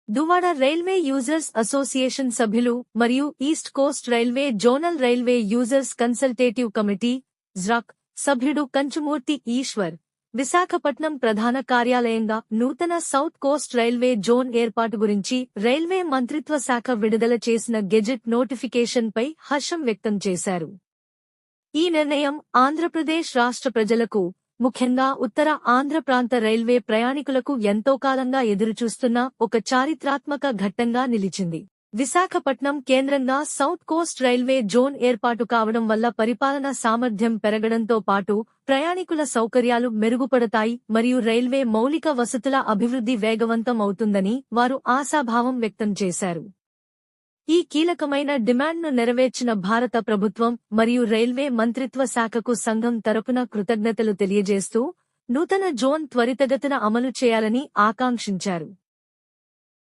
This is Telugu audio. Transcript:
దువ్వాడ రైల్వే యూజర్స్ అసోసియేషన్ సభ్యులు మరియు east coast railway zonal railway users consultative committee జ్రాక్ సభ్యుడు కంచుమూర్తి ఈశ్వర్ విశాఖపట్నం ప్రధాన కార్యాలయంగా నూతన సౌత్ కోస్ట్ రైల్వే జోన్ ఏర్పాటు గురించి రైల్వే మంత్రిత్వ శాఖ విడుదల చేసిన గెజెట్ నోటిఫికేషన్పై హర్షం వ్యక్తం చేశారు. ఈ నిర్ణయం ఆంధ్రప్రదేశ్ రాష్ట్ర ప్రజలకు, ముఖ్యంగా ఉత్తర ఆంధ్ర ప్రాంత రైల్వే ప్రయాణికులకు ఎంతో కాలంగా ఎదురుచూస్తున్న ఒక చారిత్రాత్మక ఘట్టంగా నిలిచింది. విశాఖపట్నం కేంద్రంగా సౌత్ కోస్ట్ రైల్వే జోన్ ఏర్పాటు కావడం వల్ల పరిపాలన సామర్థ్యం పెరగడంతో పాటు ప్రయాణికుల సౌకర్యాలు మెరుగుపడతాయి మరియు రైల్వే మౌలిక వసతుల అభివృద్ధి వేగవంతం అవుతుందని వారు ఆశాభావం వ్యక్తం చేశారు. ఈ కీలకమైన డిమాండ్ను నెరవేర్చిన భారత ప్రభుత్వం మరియు రైల్వే మంత్రిత్వ శాఖకు సంఘం తరపున కృతజ్ఞతలు తెలియజేస్తూ నూతన జోన్ త్వరితగతిన అమలు చేయాలని ఆకాంక్షించారు.